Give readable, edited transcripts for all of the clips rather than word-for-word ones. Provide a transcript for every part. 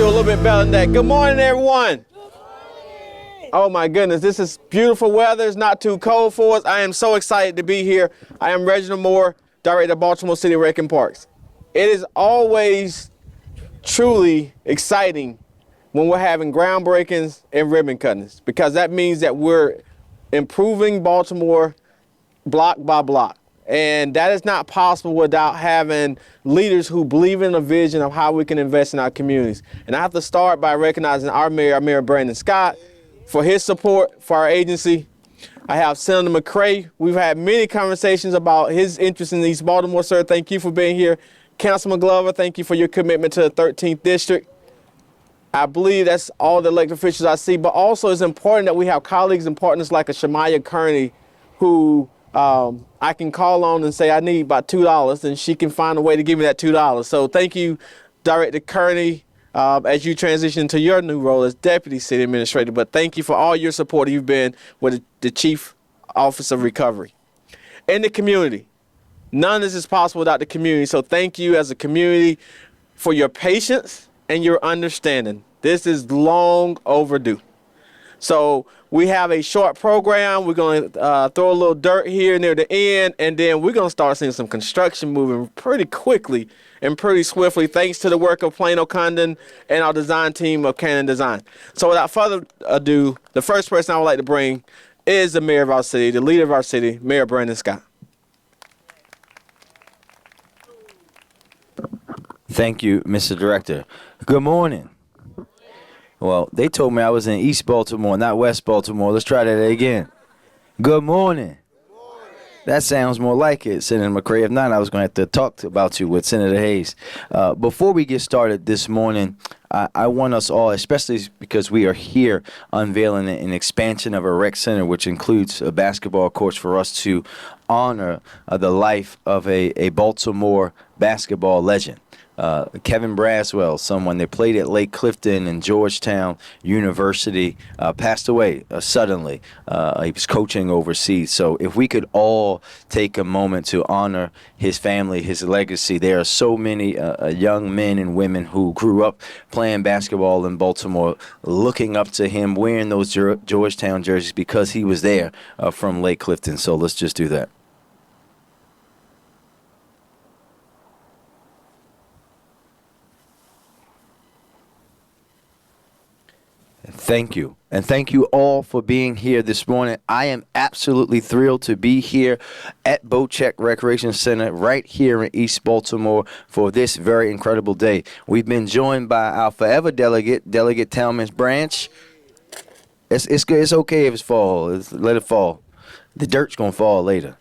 do a little bit better than that. Good morning, everyone. Good morning. Oh my goodness, this is beautiful weather. It's not too cold for us. I am so excited to be here. I am Reginald Moore, Director of Baltimore City Rec and Parks. It is always truly exciting when we're having groundbreakings and ribbon cuttings, because that means that we're improving Baltimore block by block. And that is not possible without having leaders who believe in a vision of how we can invest in our communities. And I have to start by recognizing our Mayor Brandon Scott, for his support for our agency. I have Senator McCray. We've had many conversations about his interest in East Baltimore, sir. Thank you for being here. Councilman Glover, thank you for your commitment to the 13th District. I believe that's all the elected officials I see, but also it's important that we have colleagues and partners like a Shamaya Kearney, who I can call on and say I need about $2, and she can find a way to give me that $2. So thank you, Director Kearney, as you transition to your new role as Deputy City Administrator. But thank you for all your support you've been with the Chief Office of Recovery. In the community, none of this is possible without the community. So thank you as a community for your patience and your understanding. This is long overdue. So we have a short program. We're going to throw a little dirt here near the end, and then we're going to start seeing some construction moving pretty quickly and pretty swiftly, thanks to the work of Plano Condon and our design team of Cannon Design. So without further ado, the first person I would like to bring is the mayor of our city, the leader of our city, Mayor Brandon Scott. Thank you, Mr. Director. Good morning. Well, they told me I was in East Baltimore, not West Baltimore. Let's try that again. Good morning. That sounds more like it, Senator McCray. If not, I was going to have to talk about you with Senator Hayes. Before we get started this morning, I want us all, especially because we are here unveiling an expansion of a rec center, which includes a basketball court, for us to honor the life of a Baltimore basketball legend. Kevin Braswell, someone that played at Lake Clifton and Georgetown University, passed away suddenly. He was coaching overseas. So if we could all take a moment to honor his family, his legacy. There are so many young men and women who grew up playing basketball in Baltimore, looking up to him, wearing those Georgetown jerseys because he was there from Lake Clifton. So let's just do that. Thank you. And thank you all for being here this morning. I am absolutely thrilled to be here at Bocek Recreation Center right here in East Baltimore for this very incredible day. We've been joined by our forever delegate, Delegate Talmadge Branch. It's okay if it's fall. Let it fall. The dirt's going to fall later.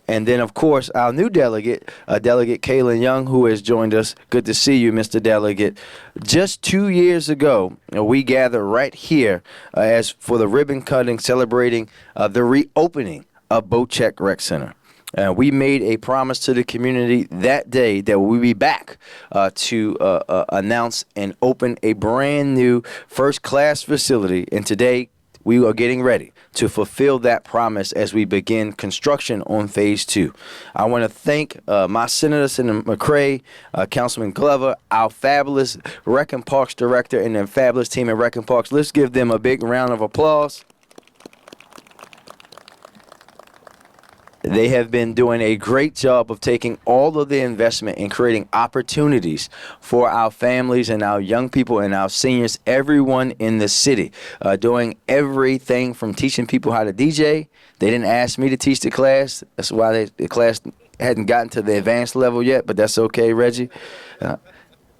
And then, of course, our new delegate, Delegate Kaylin Young, who has joined us. Good to see you, Mr. Delegate. Just 2 years ago, we gathered right here as for the ribbon cutting, celebrating the reopening of Bocek Rec Center. We made a promise to the community that day that we'll be back to announce and open a brand new first-class facility. And today, we are getting ready to fulfill that promise as we begin construction on Phase 2. I want to thank my Senator McCray, Councilman Glover, our fabulous Rec and Parks Director, and the fabulous team at Rec and Parks. Let's give them a big round of applause. They have been doing a great job of taking all of the investment and creating opportunities for our families and our young people and our seniors, everyone in the city, doing everything from teaching people how to DJ. They didn't ask me to teach the class. That's why the class hadn't gotten to the advanced level yet, but that's okay, Reggie.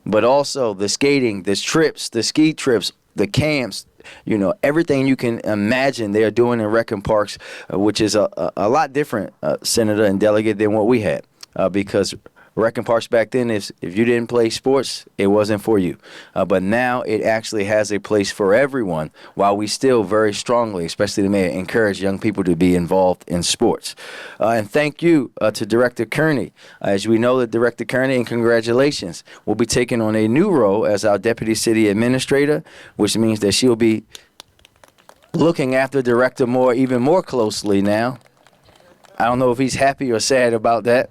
But also the skating, the trips, the ski trips, the camps, you know, everything you can imagine they are doing in Rec and Parks, which is a lot different, Senator and Delegate, than what we had, because Rec and Parks back then, if you didn't play sports, it wasn't for you. But now it actually has a place for everyone, while we still very strongly, especially the mayor, encourage young people to be involved in sports. And thank you to Director Kearney. As we know that Director Kearney, and congratulations, will be taking on a new role as our Deputy City Administrator, which means that she'll be looking after Director Moore even more closely now. I don't know if he's happy or sad about that.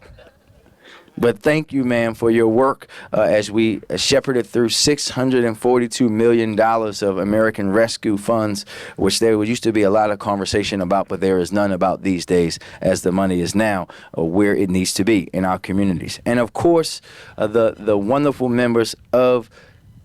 But thank you, man, for your work as we shepherded through $642 million of American Rescue Funds, which there used to be a lot of conversation about, but there is none about these days, as the money is now where it needs to be in our communities. And, of course, the wonderful members of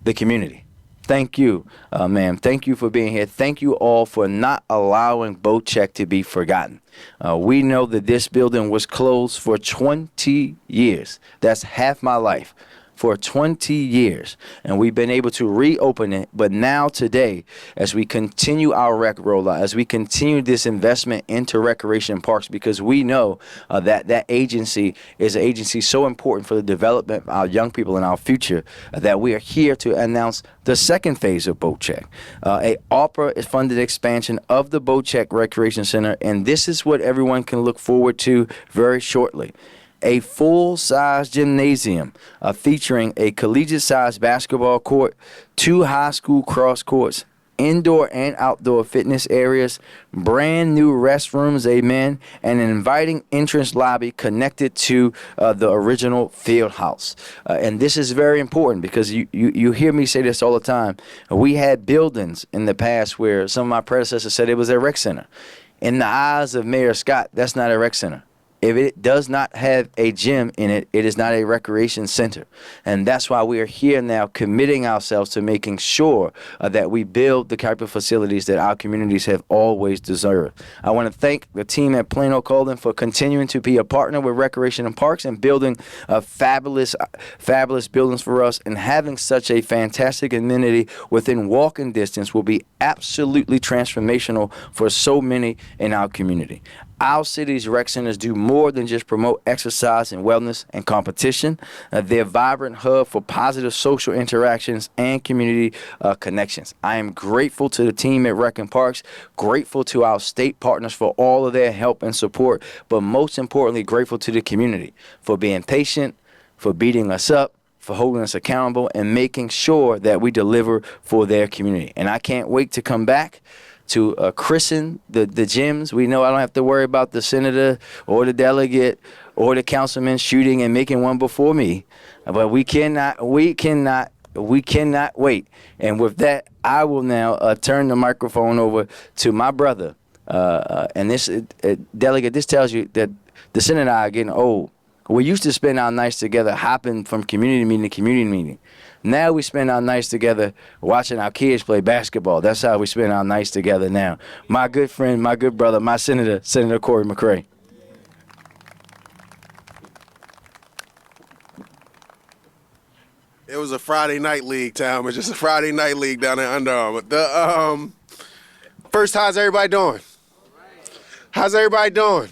the community. Thank you, ma'am. Thank you for being here. Thank you all for not allowing Bocek to be forgotten. We know that this building was closed for 20 years. That's half my life. For 20 years, and we've been able to reopen it. But now today, as we continue our rec rollout, as we continue this investment into recreation parks, because we know that agency is an agency so important for the development of our young people and our future, that we are here to announce the second phase of Bocek, a ARPA-funded expansion of the Bocek Recreation Center, and this is what everyone can look forward to very shortly. A full-size gymnasium featuring a collegiate-sized basketball court, 2 high school cross courts, indoor and outdoor fitness areas, brand new restrooms, amen, and an inviting entrance lobby connected to the original field house. And this is very important because you hear me say this all the time. We had buildings in the past where some of my predecessors said it was a rec center. In the eyes of Mayor Scott, that's not a rec center. If it does not have a gym in it, it is not a recreation center. And that's why we are here now committing ourselves to making sure that we build the type of facilities that our communities have always deserved. I want to thank the team at Plano Colden for continuing to be a partner with Recreation and Parks and building fabulous buildings for us, and having such a fantastic amenity within walking distance will be absolutely transformational for so many in our community. Our city's rec centers do more than just promote exercise and wellness and competition. They're a vibrant hub for positive social interactions and community connections. I am grateful to the team at Rec and Parks, grateful to our state partners for all of their help and support, but most importantly, grateful to the community for being patient, for beating us up, for holding us accountable, and making sure that we deliver for their community. And I can't wait to come back to christen the gyms. We know I don't have to worry about the senator or the delegate or the councilman shooting and making one before me. But we cannot wait. And with that, I will now turn the microphone over to my brother. And this delegate, this tells you that the senator and I are getting old. We used to spend our nights together hopping from community meeting to community meeting. Now we spend our nights together watching our kids play basketball. That's how we spend our nights together now. My good friend, my good brother, my senator, Senator Corey McCray. It was a Friday night league time. It's just a Friday night league down in Under Armour. First, how's everybody doing? How's everybody doing?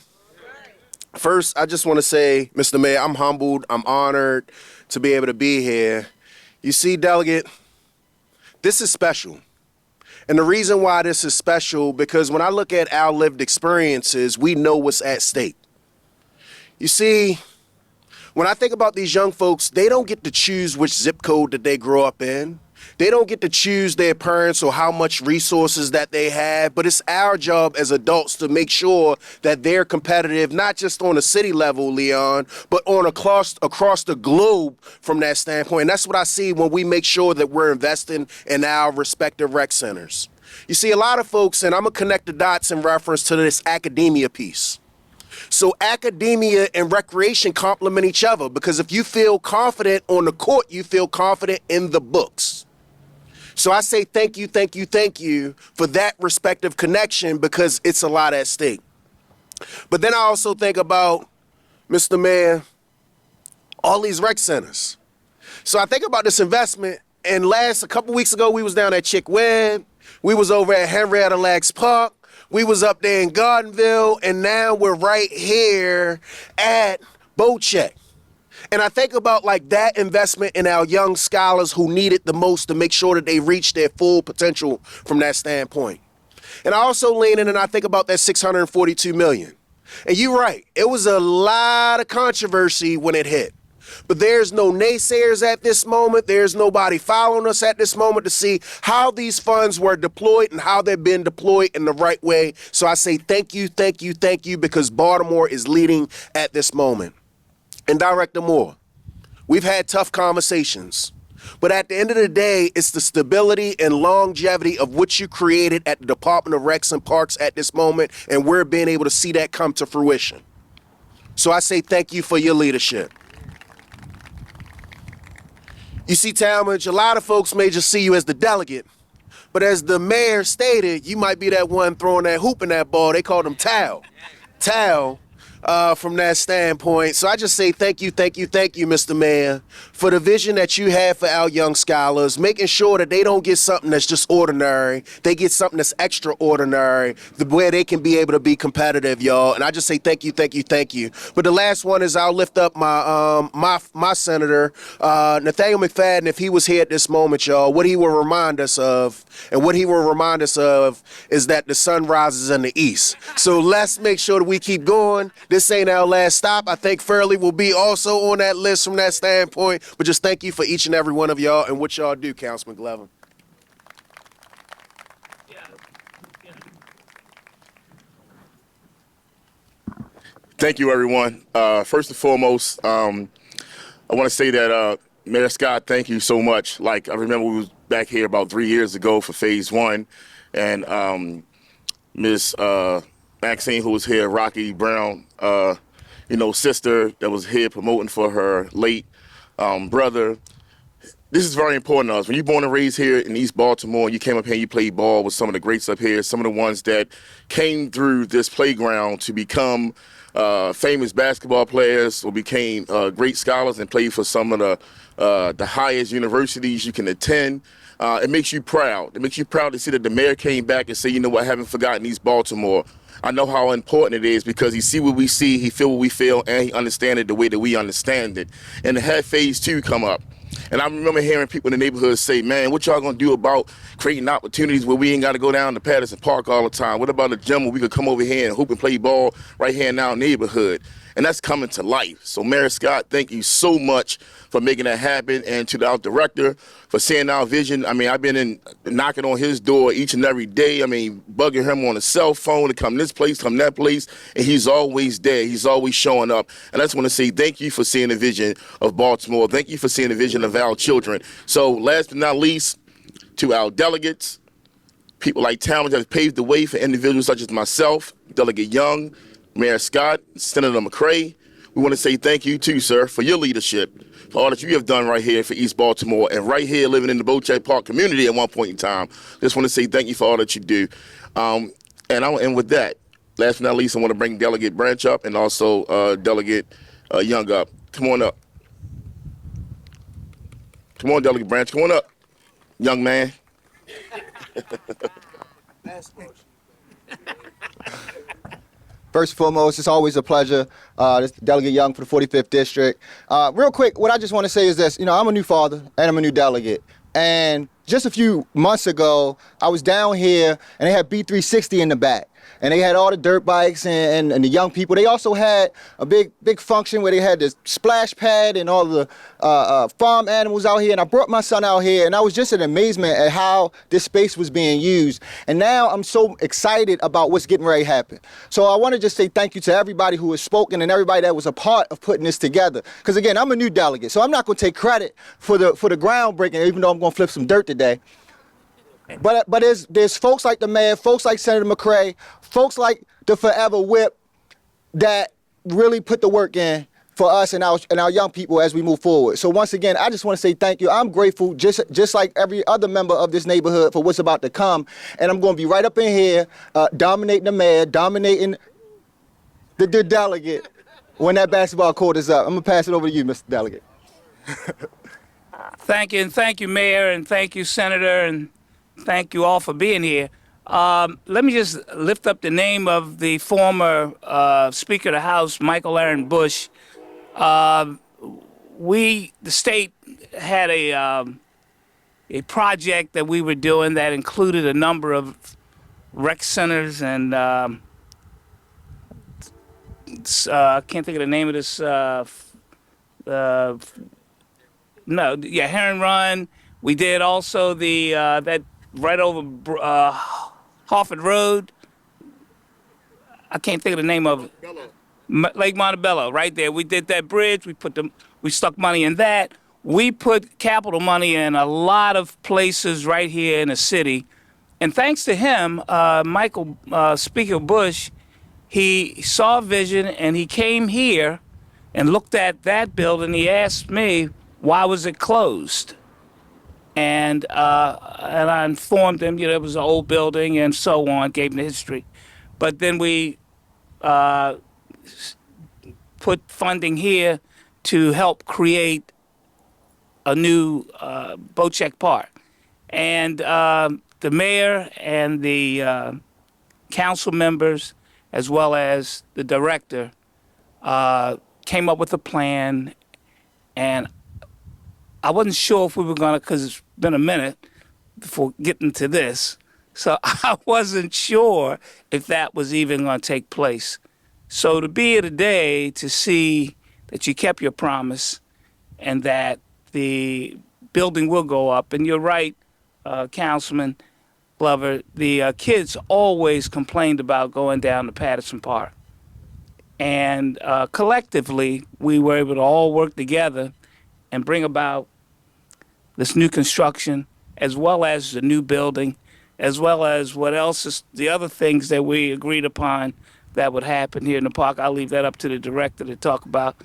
First, I just want to say, Mr. Mayor, I'm humbled. I'm honored to be able to be here. You see, Delegate, this is special. And the reason why this is special, because when I look at our lived experiences, we know what's at stake. You see, when I think about these young folks, they don't get to choose which zip code that they grow up in. They don't get to choose their parents or how much resources that they have, but it's our job as adults to make sure that they're competitive, not just on a city level, Leon, but on across the globe from that standpoint. And that's what I see when we make sure that we're investing in our respective rec centers. You see, a lot of folks, and I'm going to connect the dots in reference to this academia piece. So academia and recreation complement each other, because if you feel confident on the court, you feel confident in the books. So I say thank you for that respective connection, because it's a lot at stake. But then I also think about, Mr. Mayor, all these rec centers. So I think about this investment, and a couple weeks ago, we was down at Chick Webb. We was over at Henrietta Lacks Park. We was up there in Gardenville, and now we're right here at Bocek. And I think about like that investment in our young scholars who need it the most to make sure that they reach their full potential from that standpoint. And I also lean in and I think about that $642 million. And you're right, it was a lot of controversy when it hit. But there's no naysayers at this moment. There's nobody following us at this moment to see how these funds were deployed and how they've been deployed in the right way. So I say thank you, because Baltimore is leading at this moment. And Director Moore, we've had tough conversations. But at the end of the day, it's the stability and longevity of what you created at the Department of Recs and Parks at this moment, and we're being able to see that come to fruition. So I say thank you for your leadership. You see, Talmadge, a lot of folks may just see you as the delegate, but as the mayor stated, you might be that one throwing that hoop in that ball. They called him Tal. Tal. From that standpoint. So I just say thank you, Mr. Mayor, for the vision that you have for our young scholars, making sure that they don't get something that's just ordinary. They get something that's extraordinary, where they can be able to be competitive, y'all. And I just say thank you. But the last one is I'll lift up my senator, Nathaniel McFadden, if he was here at this moment, y'all, what he will remind us of, is that the sun rises in the east. So let's make sure that we keep going. This ain't our last stop. I think Fairleigh will be also on that list from that standpoint. But just thank you for each and every one of y'all and what y'all do, Councilman Glover. Thank you, everyone. First and foremost, I want to say that Mayor Scott, thank you so much. Like, I remember we was back here about 3 years ago for Phase 1, and Ms. Maxine, who was here, Rocky Brown, sister that was here promoting for her late brother. This is very important to us. When you're born and raised here in East Baltimore, you came up here and you played ball with some of the greats up here, some of the ones that came through this playground to become famous basketball players or became great scholars and played for some of the highest universities you can attend. It makes you proud. It makes you proud to see that the mayor came back and said, you know what, I haven't forgotten East Baltimore. I know how important it is because he see what we see, he feel what we feel, and he understand it the way that we understand it. And to have Phase 2 come up. And I remember hearing people in the neighborhood say, man, what y'all gonna do about creating opportunities where we ain't gotta go down to Patterson Park all the time? What about a gym where we could come over here and hoop and play ball right here in our neighborhood? And that's coming to life. So Mayor Scott, thank you so much for making that happen, and to our director for seeing our vision. I mean, I've been knocking on his door each and every day. I mean, bugging him on a cell phone to come this place, come that place, and he's always there. He's always showing up. And I just want to say thank you for seeing the vision of Baltimore. Thank you for seeing the vision of our children. So last but not least, to our delegates, people like Talmadge that have paved the way for individuals such as myself, Delegate Young, Mayor Scott, Senator McCray. We want to say thank you too, sir, for your leadership, for all that you have done right here for East Baltimore and right here living in the Bocek Park community at one point in time. Just want to say thank you for all that you do. And with that, last but not least, I want to bring Delegate Branch up and also Delegate Young up. Come on up. Come on, Delegate Branch, come on up, young man. First and foremost, it's always a pleasure. This is Delegate Young for the 45th District. Real quick, what I just want to say is this. I'm a new father and I'm a new delegate. And just a few months ago, I was down here and they had B360 in the back. And they had all the dirt bikes and the young people. They also had a big function where they had this splash pad and all the farm animals out here. And I brought my son out here, and I was just in amazement at how this space was being used. And now I'm so excited about what's getting ready to happen. So I want to just say thank you to everybody who has spoken and everybody that was a part of putting this together. Because again, I'm a new delegate, so I'm not going to take credit for the groundbreaking, even though I'm going to flip some dirt today. But there's folks like the mayor, folks like Senator McCray, folks like the Forever Whip that really put the work in for us and our young people as we move forward. So once again, I just want to say thank you. I'm grateful, just like every other member of this neighborhood, for what's about to come. And I'm going to be right up in here, dominating the mayor, dominating the delegate when that basketball court is up. I'm going to pass it over to you, Mr. Delegate. Thank you, and thank you, Mayor, and thank you, Senator, and thank you all for being here. Let me just lift up the name of the former Speaker of the House, Michael Aaron Bush. The state had a project that we were doing that included a number of rec centers and I can't think of the name of this. Heron Run. We did also the that right over Harford Road. I can't think of the name of it. Lake Montebello, right there. We did that bridge. We stuck money in that. We put capital money in a lot of places right here in the city. And thanks to him, Speaker Bush, he saw a vision and he came here and looked at that building. He asked me, why was it closed? And I informed him, it was an old building and so on, gave him the history. But then we put funding here to help create a new Bocek Park. And the mayor and the council members, as well as the director, came up with a plan. And I wasn't sure if we were going to, because it's been a minute before getting to this. So I wasn't sure if that was even going to take place. So to be here today to see that you kept your promise and that the building will go up, and you're right, Councilman Glover, the kids always complained about going down to Patterson Park. And collectively, we were able to all work together and bring about this new construction, as well as the new building, as well as what else is the other things that we agreed upon that would happen here in the park. I'll leave that up to the director to talk about.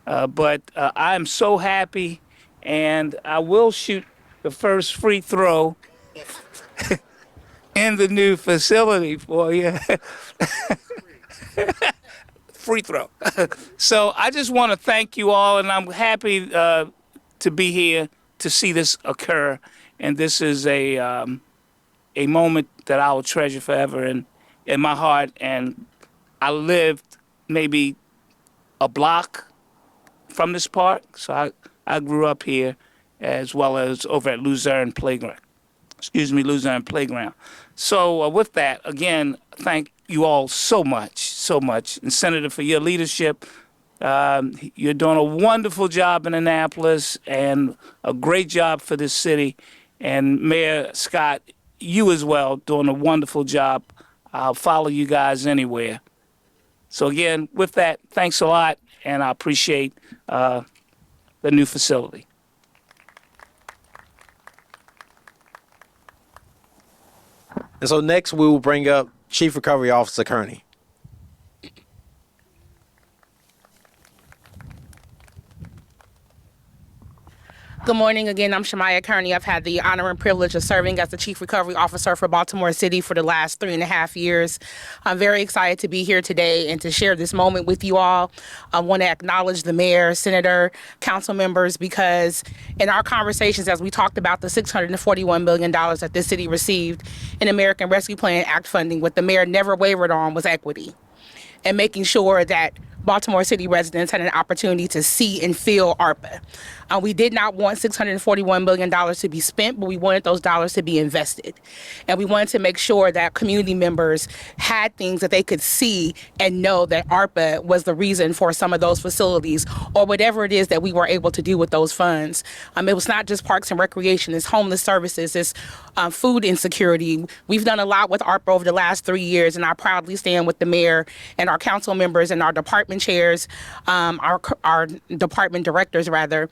But I'm so happy, and I will shoot the first free throw in the new facility for you. Free throw. So I just want to thank you all, and I'm happy to be here to see this occur. And this is a moment that I will treasure forever in my heart. And I lived maybe a block from this park, so I grew up here, as well as over at Luzerne Playground. Luzerne Playground. So with that, again, thank you all so much. And Senator, for your leadership. You're doing a wonderful job in Annapolis and a great job for this city. And Mayor Scott, you as well, doing a wonderful job. I'll follow you guys anywhere. So again, with that, thanks a lot, and I appreciate the new facility. And so next we will bring up Chief Recovery Officer Kearney. Good morning again. I'm Shamaya Kearney. I've had the honor and privilege of serving as the Chief Recovery Officer for Baltimore City for the last 3.5 years. I'm very excited to be here today and to share this moment with you all. I want to acknowledge the mayor, senator, council members, because in our conversations, as we talked about the $641 million that this city received in American Rescue Plan Act funding, what the mayor never wavered on was equity and making sure that Baltimore City residents had an opportunity to see and feel ARPA. We did not want $641 million to be spent, but we wanted those dollars to be invested. And we wanted to make sure that community members had things that they could see and know that ARPA was the reason for some of those facilities or whatever it is that we were able to do with those funds. It was not just parks and recreation, it's homeless services, it's food insecurity. We've done a lot with ARPA over the last 3 years, and I proudly stand with the mayor and our council members and our department chairs, our department directors rather,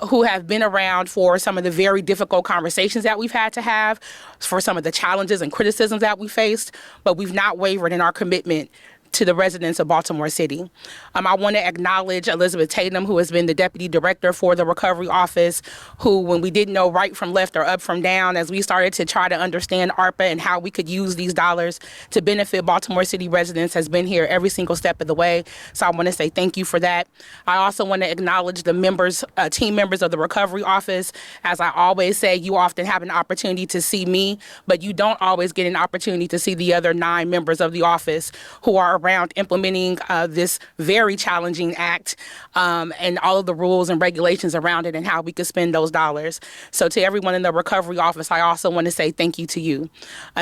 who have been around for some of the very difficult conversations that we've had to have, for some of the challenges and criticisms that we faced, but we've not wavered in our commitment to the residents of Baltimore City. I want to acknowledge Elizabeth Tatum, who has been the Deputy Director for the Recovery Office, who, when we didn't know right from left or up from down, as we started to try to understand ARPA and how we could use these dollars to benefit Baltimore City residents, has been here every single step of the way. So I want to say thank you for that. I also want to acknowledge the members, team members of the Recovery Office. As I always say, you often have an opportunity to see me, but you don't always get an opportunity to see the other 9 members of the office who are around implementing this very challenging act and all of the rules and regulations around it and how we could spend those dollars. So to everyone in the Recovery Office, I also want to say thank you to you.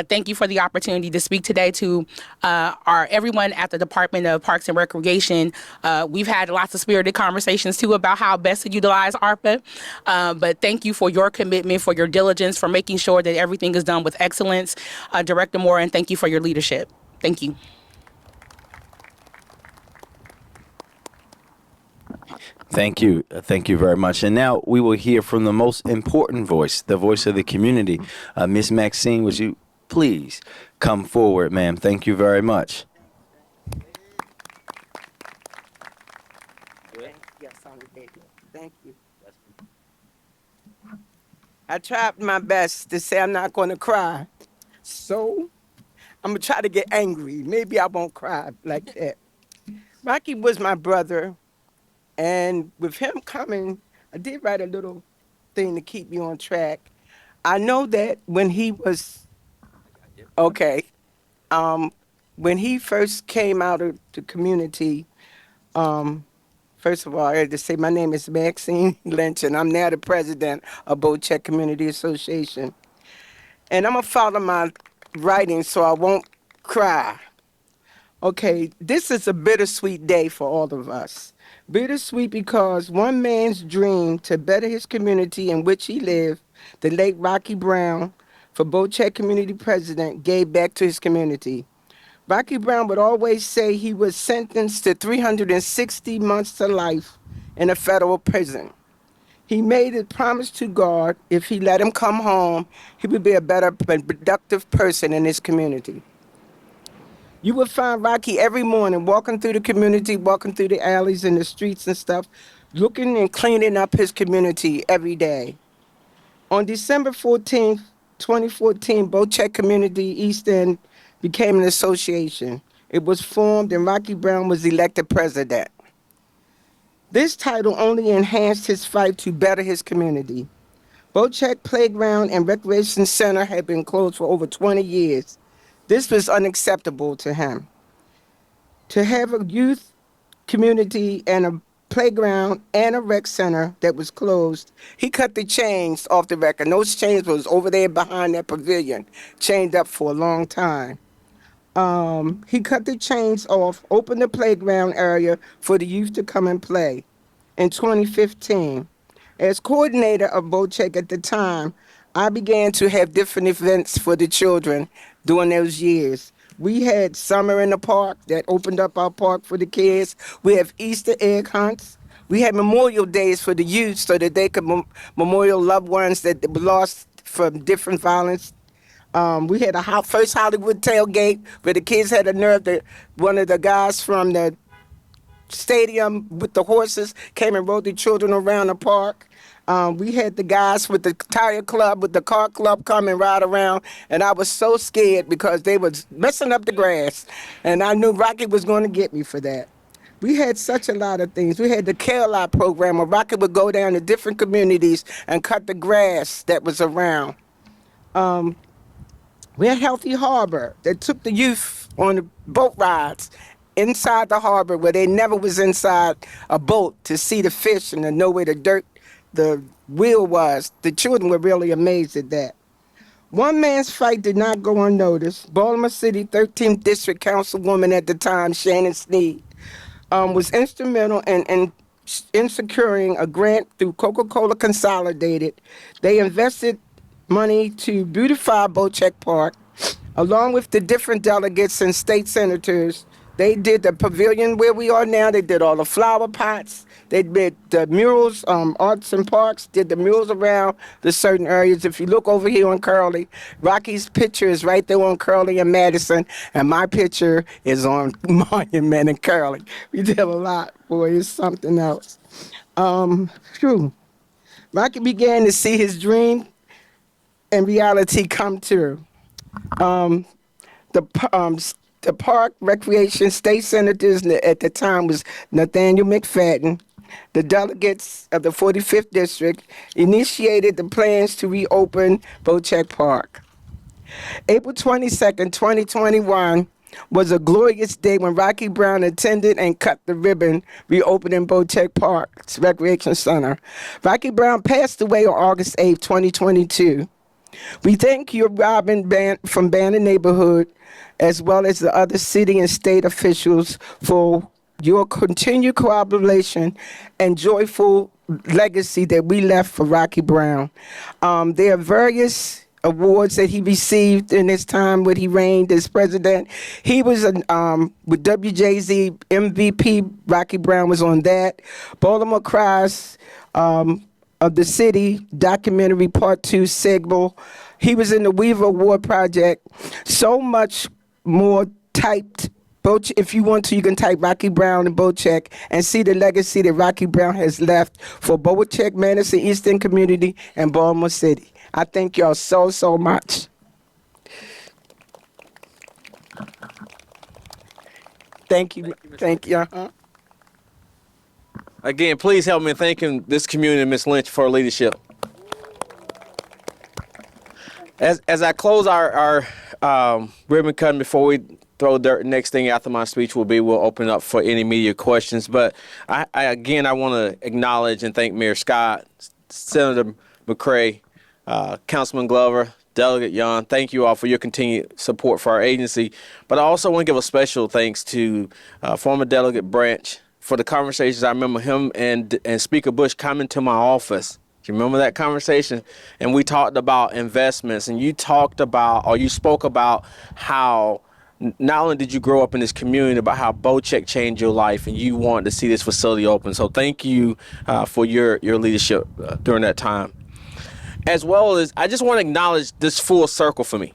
Thank you for the opportunity to speak today to everyone at the Department of Parks and Recreation. We've had lots of spirited conversations too about how best to utilize ARPA, but thank you for your commitment, for your diligence, for making sure that everything is done with excellence. Director Moore, and thank you for your leadership. Thank you. Thank you. Thank you very much. And now we will hear from the most important voice, the voice of the community. Miss Maxine, would you please come forward, ma'am? Thank you very much. Yes, I'm ready. Thank you. I tried my best to say I'm not going to cry. So I'm going to try to get angry. Maybe I won't cry like that. Rocky was my brother. And with him coming, I did write a little thing to keep me on track. I know that when he was, okay, when he first came out of the community, first of all, I had to say my name is Maxine Lynch, and I'm now the president of Bocek Community Association. And I'm going to follow my writing so I won't cry. Okay, this is a bittersweet day for all of us. Bittersweet because one man's dream to better his community in which he lived, the late Rocky Brown, for Bocek Community President, gave back to his community. Rocky Brown would always say he was sentenced to 360 months to life in a federal prison. He made a promise to God if he let him come home, he would be a better and productive person in his community. You would find Rocky every morning walking through the community, walking through the alleys and the streets and stuff, looking and cleaning up his community every day. On December 14th, 2014, Bocek Madison-Eastend became an association. It was formed and Rocky Brown was elected president. This title only enhanced his fight to better his community. Bocek Playground and Recreation Center had been closed for over 20 years. This was unacceptable to him. To have a youth community and a playground and a rec center that was closed, he cut the chains off the rec, and those chains was over there behind that pavilion, chained up for a long time. He cut the chains off, opened the playground area for the youth to come and play in 2015. As coordinator of Bocek at the time, I began to have different events for the children during those years. We had summer in the park that opened up our park for the kids. We have Easter egg hunts. We had Memorial Days for the youth so that they could memorial loved ones that were lost from different violence. We had a first Hollywood tailgate where the kids had a nerve that one of the guys from the stadium with the horses came and rode the children around the park. We had the guys with the tire club, with the car club come and ride around, and I was so scared because they was messing up the grass, and I knew Rocky was going to get me for that. We had such a lot of things. We had the Care Lot program where Rocky would go down to different communities and cut the grass that was around. We had Healthy Harbor that took the youth on the boat rides inside the harbor where they never was inside a boat to see the fish and to know where the wheel was. The children were really amazed at that. One man's fight did not go unnoticed. Baltimore City 13th District Councilwoman at the time, Shannon Sneed, was instrumental in securing a grant through Coca-Cola Consolidated. They invested money to beautify Bocek Park, along with the different delegates and state senators. They did the pavilion where we are now. They did all the flower pots. They did the murals, Arts and Parks, did the murals around the certain areas. If you look over here on Curly, Rocky's picture is right there on Curly and Madison, and my picture is on Monument and Curly. We did a lot, boy, it's something else. Rocky began to see his dream and reality come true. The park recreation state senators at the time was Nathaniel McFadden. The delegates of the 45th district initiated the plans to reopen Bocek Park. April 22nd, 2021 was a glorious day when Rocky Brown attended and cut the ribbon reopening Bocek Park's Recreation Center. Rocky Brown passed away on August 8th, 2022. We thank you, Robin from Banner Neighborhood, as well as the other city and state officials for your continued cooperation and joyful legacy that we left for Rocky Brown. There are various awards that he received in his time when he reigned as president. He was with WJZ MVP. Rocky Brown was on that. Baltimore Cries of the City documentary Part 2 Signal. He was in the Weaver Award Project. So much more typed. If you want to, you can type Rocky Brown and Bocek and see the legacy that Rocky Brown has left for Bocek, Madison-Eastend community, and Baltimore City. I thank y'all so much. Thank you. Thank you. Again, please help me in thanking this community and Ms. Lynch for her leadership. As I close our ribbon cutting before we throw dirt, next thing after my speech will be we'll open up for any media questions. But I want to acknowledge and thank Mayor Scott, Senator McCray, Councilman Glover, Delegate Young. Thank you all for your continued support for our agency. But I also want to give a special thanks to former Delegate Branch for the conversations. I remember him and Speaker Bush coming to my office. Do you remember that conversation? And we talked about investments, and you spoke about how not only did you grow up in this community, but how Bocek changed your life, and you wanted to see this facility open. So thank you for your leadership during that time. As well as, I just want to acknowledge this full circle for me.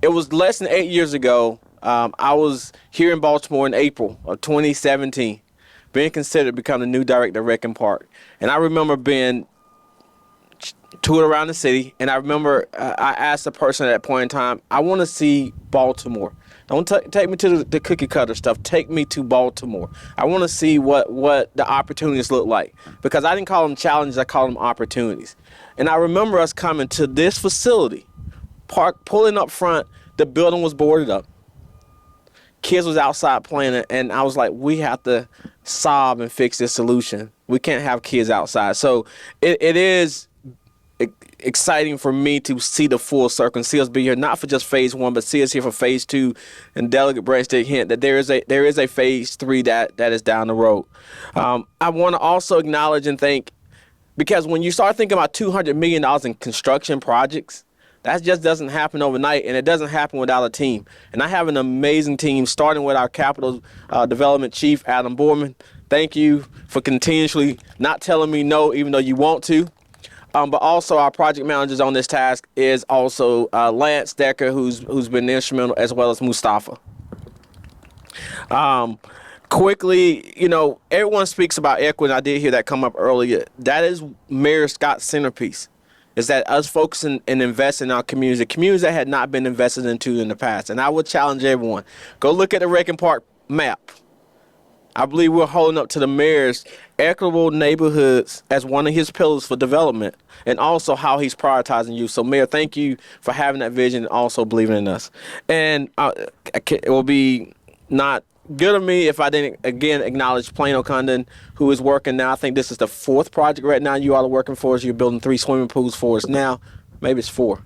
It was less than 8 years ago. I was here in Baltimore in April of 2017, being considered to become the new director of Rec and Park. And I remember being toured around the city, and I remember I asked the person at that point in time, I want to see Baltimore. Don't take me to the cookie cutter stuff. Take me to Baltimore. I want to see what the opportunities look like, because I didn't call them challenges, I call them opportunities. And I remember us coming to this facility, pulling up front, the building was boarded up. Kids was outside playing, and I was like, we have to solve and fix this solution. We can't have kids outside. So it is exciting for me to see the full circle and see us be here, not for just phase 1, but see us here for phase 2. And Delegate Branch did hint that there is a phase 3 that is down the road. I want to also acknowledge and thank, because when you start thinking about $200 million in construction projects, that just doesn't happen overnight, and it doesn't happen without a team. And I have an amazing team, starting with our capital development chief, Adam Borman. Thank you for continuously not telling me no, even though you want to. But also our project managers on this task is also Lance Decker, who's been instrumental, as well as Mustafa. Quickly, everyone speaks about equity. I did hear that come up earlier. That is Mayor Scott's centerpiece, is that us focusing and investing in our communities, the communities that had not been invested into in the past. And I would challenge everyone, go look at the Rec and Park map. I believe we're holding up to the mayor's equitable neighborhoods as one of his pillars for development, and also how he's prioritizing you. So, Mayor, thank you for having that vision and also believing in us. And it will be not good of me if I didn't, again, acknowledge Plano Condon, who is working now. I think this is the 4th project right now you all are working for us. You're building 3 swimming pools for us now. Maybe it's 4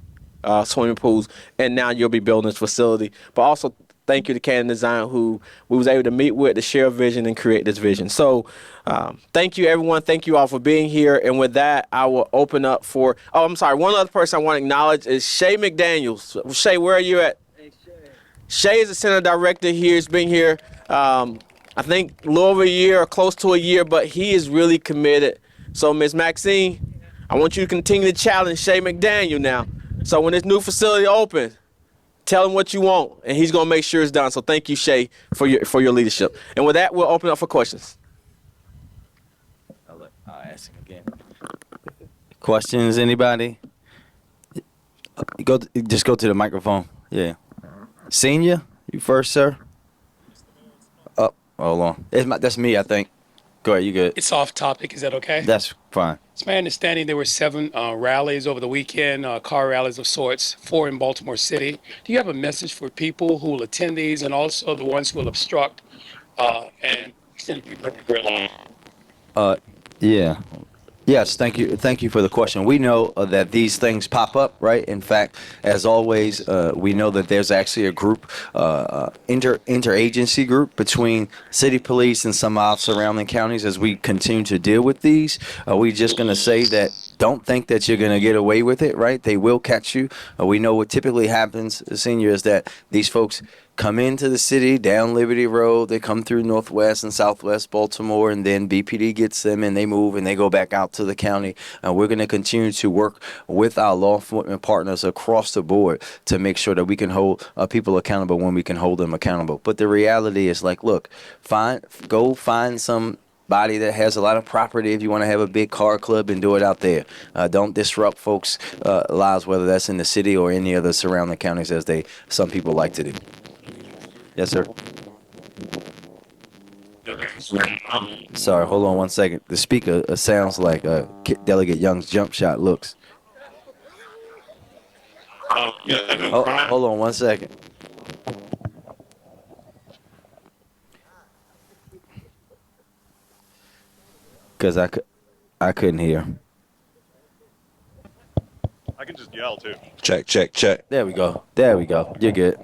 swimming pools. And now you'll be building this facility. But also, thank you to Cannon Design, who we was able to meet with to share a vision and create this vision. So thank you, everyone. Thank you all for being here. And with that, I will open up for, one other person I want to acknowledge is Shay McDaniels. Shay, where are you at? Hey, Shay is the center director here. He's been here, I think, a little over a year or close to a year, but he is really committed. So, Ms. Maxine, I want you to continue to challenge Shay McDaniel now. So when this new facility opens, tell him what you want, and he's going to make sure it's done. So thank you, Shay, for your leadership. And with that, we'll open up for questions. I'll ask him again. Questions, anybody? Just go to the microphone. Yeah. Senior, you first, sir. Oh, hold on. That's me, I think. Go ahead, you good. It's off topic. Is that okay? That's fine. It's my understanding there were 7 rallies over the weekend, car rallies of sorts, 4 in Baltimore City. Do you have a message for people who will attend these, and also the ones who will obstruct and send people to grill on? Yeah. Yes, thank you. Thank you for the question. We know that these things pop up, right? In fact, as always, we know that there's actually a group, interagency group between city police and some surrounding counties as we continue to deal with these. We're just going to say that don't think that you're going to get away with it, right? They will catch you. We know what typically happens, Senior, is that these folks come into the city down Liberty Road. They come through Northwest and Southwest Baltimore, and then BPD gets them, and they move, and they go back out to the county. We're going to continue to work with our law enforcement partners across the board to make sure that we can hold people accountable when we can hold them accountable. But the reality is, like, look, go find some body that has a lot of property if you want to have a big car club, and do it out there. Don't disrupt folks' lives, whether that's in the city or any other surrounding counties, as some people like to do. Yes, sir. Sorry, hold on one second. The speaker sounds like Delegate Young's jump shot looks. Hold on one second. Because I couldn't hear. I can just yell too. Check, check, check. There we go. There we go. You're good.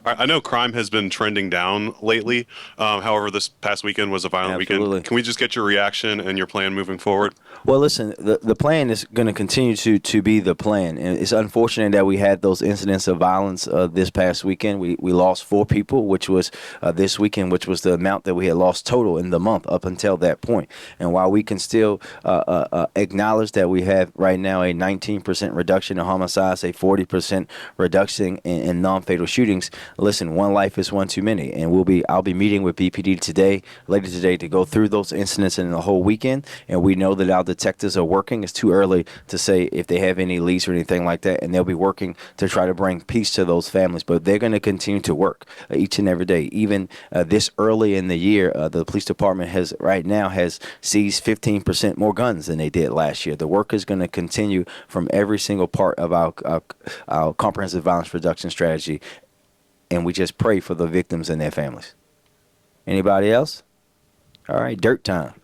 All right, I know crime has been trending down lately. However, this past weekend was a violent Absolutely. weekend. Can we just get your reaction and your plan moving forward? Well, listen, the plan is going to continue to be the plan. And it's unfortunate that we had those incidents of violence this past weekend. We lost 4 people, which was this weekend, which was the amount that we had lost total in the month up until that point. And while we can still acknowledge that we have right now a 19% reduction in homicides, a 40% reduction in non-fatal shootings, listen, one life is one too many. And I'll be meeting with BPD later today, to go through those incidents in the whole weekend. And we know that our detectives are working. It's too early to say if they have any leads or anything like that, and they'll be working to try to bring peace to those families. But they're going to continue to work each and every day. Even this early in the year, the police department has seized 15% more guns than they did last year. The work is going to continue from every single part of our comprehensive violence reduction strategy, and we just pray for the victims and their families. Anybody else? All right, dirt time.